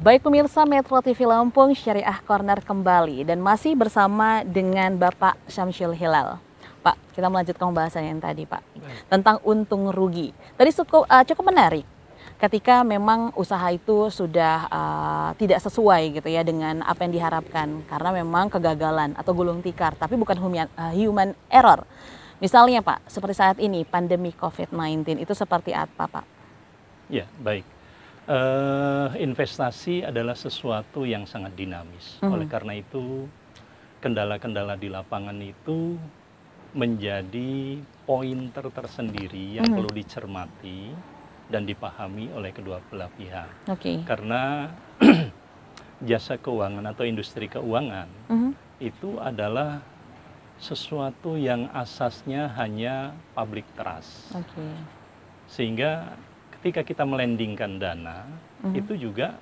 Baik pemirsa Metro TV Lampung, Syariah Corner kembali dan masih bersama dengan Bapak Syamsul Hilal. Pak, kita melanjutkan pembahasan yang tadi Pak, tentang untung rugi. Tadi cukup menarik ketika memang usaha itu sudah tidak sesuai gitu ya dengan apa yang diharapkan karena memang kegagalan atau gulung tikar, tapi bukan human error. Misalnya Pak, seperti saat ini pandemi COVID-19 itu seperti apa Pak? Ya, baik. Investasi adalah sesuatu yang sangat dinamis. Oleh karena itu, kendala-kendala di lapangan itu menjadi pointer tersendiri yang perlu dicermati dan dipahami oleh kedua belah pihak. Karena jasa keuangan atau industri keuangan itu adalah sesuatu yang asasnya hanya public trust. Sehingga ketika kita melendingkan dana, itu juga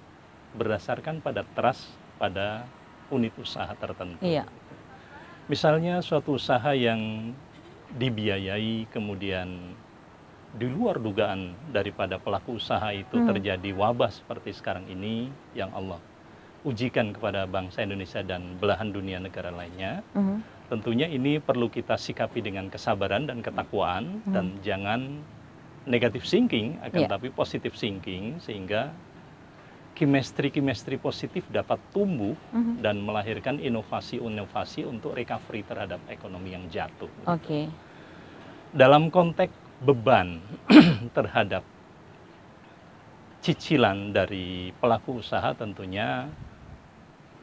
berdasarkan pada trust pada unit usaha tertentu. Misalnya suatu usaha yang dibiayai kemudian di luar dugaan daripada pelaku usaha itu terjadi wabah seperti sekarang ini yang Allah ujikan kepada bangsa Indonesia dan belahan dunia negara lainnya. Tentunya ini perlu kita sikapi dengan kesabaran dan ketakwaan dan jangan negatif thinking, akan tapi positif thinking, sehingga chemistry positif dapat tumbuh dan melahirkan inovasi-inovasi untuk recovery terhadap ekonomi yang jatuh. Dalam konteks beban terhadap cicilan dari pelaku usaha, tentunya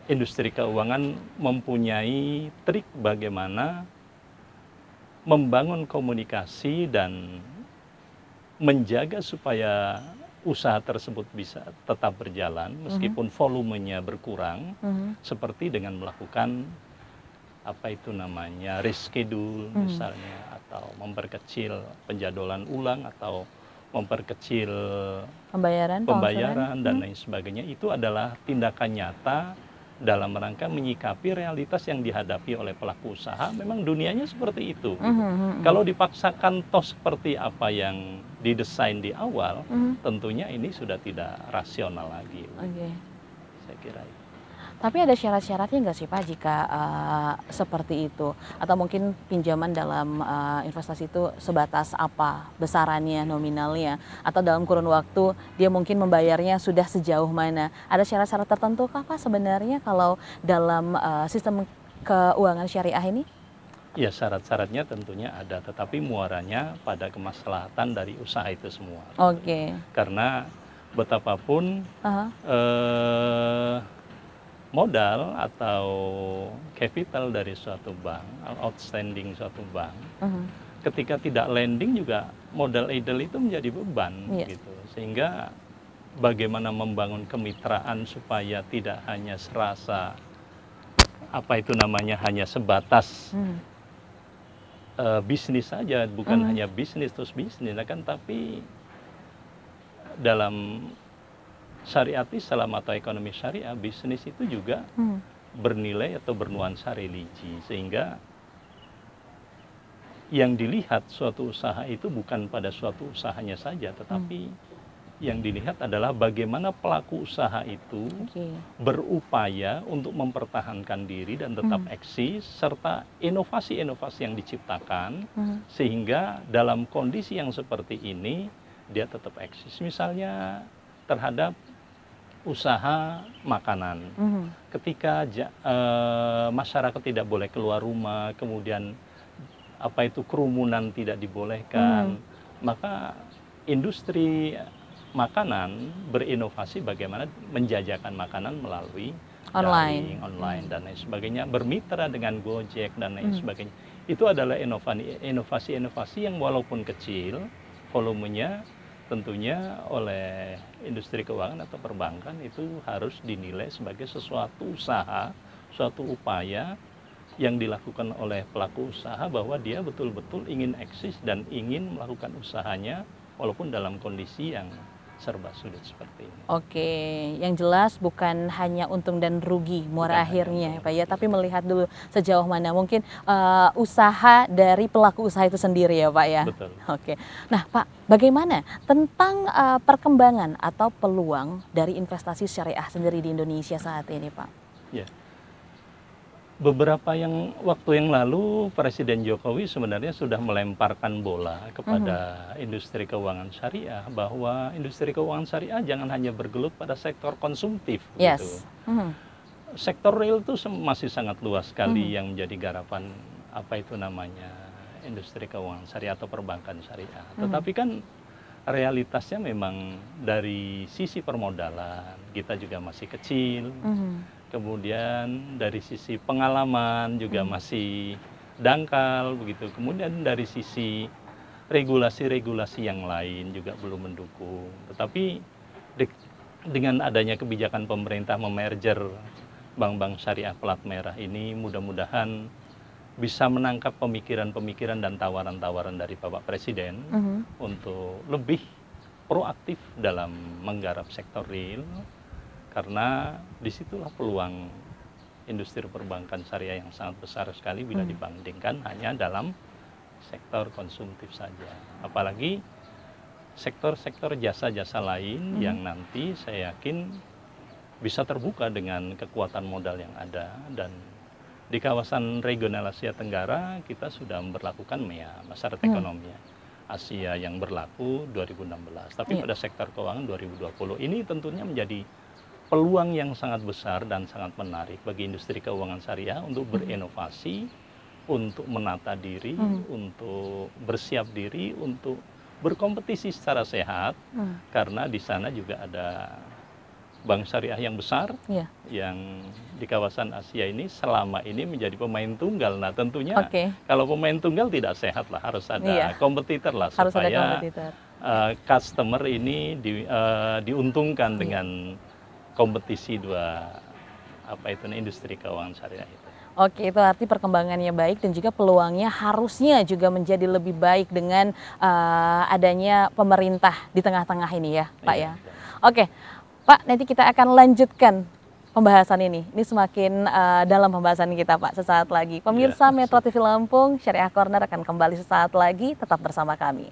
industri keuangan mempunyai trik bagaimana membangun komunikasi dan menjaga supaya usaha tersebut bisa tetap berjalan meskipun volumenya berkurang, seperti dengan melakukan apa itu namanya reschedule misalnya, atau memperkecil penjadwalan ulang, atau memperkecil pembayaran dan lain sebagainya. Itu adalah tindakan nyata dalam rangka menyikapi realitas yang dihadapi oleh pelaku usaha. Memang dunianya seperti itu. Kalau dipaksakan toh seperti apa yang didesain di awal, tentunya ini sudah tidak rasional lagi. Saya kira itu. Tapi ada syarat-syaratnya nggak sih Pak jika seperti itu? Atau mungkin pinjaman dalam investasi itu sebatas apa? Besarannya, nominalnya? Atau dalam kurun waktu dia mungkin membayarnya sudah sejauh mana? Ada syarat-syarat tertentu kah Pak sebenarnya kalau dalam sistem keuangan syariah ini? Ya, syarat-syaratnya tentunya ada, tetapi muaranya pada kemaslahatan dari usaha itu semua. Karena betapapun modal atau capital dari suatu bank, outstanding suatu bank, ketika tidak lending juga modal idle itu menjadi beban, gitu. Sehingga bagaimana membangun kemitraan supaya tidak hanya serasa apa itu namanya hanya sebatas bisnis saja, bukan hanya bisnis terus bisnis, kan, tapi dalam syariat Islam atau ekonomi syariah, bisnis itu juga bernilai atau bernuansa religi, sehingga yang dilihat suatu usaha itu bukan pada suatu usahanya saja, tetapi yang dilihat adalah bagaimana pelaku usaha itu berupaya untuk mempertahankan diri dan tetap eksis, serta inovasi-inovasi yang diciptakan, sehingga dalam kondisi yang seperti ini dia tetap eksis. Misalnya terhadap usaha makanan, ketika masyarakat tidak boleh keluar rumah, kemudian apa itu kerumunan tidak dibolehkan, maka industri makanan berinovasi bagaimana menjajakan makanan melalui daring, online dan lain sebagainya, bermitra dengan Gojek dan lain sebagainya. Itu adalah inovasi-inovasi yang walaupun kecil volumenya, tentunya oleh industri keuangan atau perbankan itu harus dinilai sebagai sesuatu usaha, suatu upaya yang dilakukan oleh pelaku usaha bahwa dia betul-betul ingin eksis dan ingin melakukan usahanya walaupun dalam kondisi yang serba sulit seperti ini. Oke, yang jelas bukan hanya untung dan rugi muara Bukan hanya akhirnya ya untung Pak dan ya, rugi. tapi melihat dulu sejauh mana mungkin usaha dari pelaku usaha itu sendiri ya Pak ya. Betul. Oke, nah Pak, bagaimana tentang perkembangan atau peluang dari investasi syariah sendiri di Indonesia saat ini Pak? Ya. Beberapa waktu yang lalu Presiden Jokowi sebenarnya sudah melemparkan bola kepada industri keuangan syariah, bahwa industri keuangan syariah jangan hanya bergelut pada sektor konsumtif gitu. Yes. Sektor real itu masih sangat luas sekali yang menjadi garapan apa itu namanya industri keuangan syariah atau perbankan syariah. Tetapi kan realitasnya memang dari sisi permodalan kita juga masih kecil. Kemudian dari sisi pengalaman juga masih dangkal begitu. Kemudian dari sisi regulasi-regulasi yang lain juga belum mendukung. Tetapi dengan adanya kebijakan pemerintah memerger bank-bank syariah plat merah ini, mudah-mudahan bisa menangkap pemikiran-pemikiran dan tawaran-tawaran dari Bapak Presiden untuk lebih proaktif dalam menggarap sektor real. Karena disitulah peluang industri perbankan syariah yang sangat besar sekali bila dibandingkan hanya dalam sektor konsumtif saja. Apalagi sektor-sektor jasa-jasa lain yang nanti saya yakin bisa terbuka dengan kekuatan modal yang ada. Dan di kawasan regional Asia Tenggara kita sudah memperlakukan MEA, Masyarakat Ekonomi Asia yang berlaku 2016. Tapi pada sektor keuangan 2020 ini tentunya menjadi peluang yang sangat besar dan sangat menarik bagi industri keuangan syariah untuk berinovasi, untuk menata diri, untuk bersiap diri, untuk berkompetisi secara sehat, karena di sana juga ada bank syariah yang besar yang di kawasan Asia ini selama ini menjadi pemain tunggal. Nah tentunya kalau pemain tunggal tidak sehat lah, harus ada kompetitor lah supaya customer ini diuntungkan dengan kompetisi industri keuangan syariah itu. Oke, itu arti perkembangannya baik dan juga peluangnya harusnya juga menjadi lebih baik dengan adanya pemerintah di tengah-tengah ini ya Pak ya. Oke Pak, nanti kita akan lanjutkan pembahasan ini. Ini semakin dalam pembahasan kita Pak sesaat lagi. Pemirsa Metro TV Lampung, Syariah Corner akan kembali sesaat lagi, tetap bersama kami.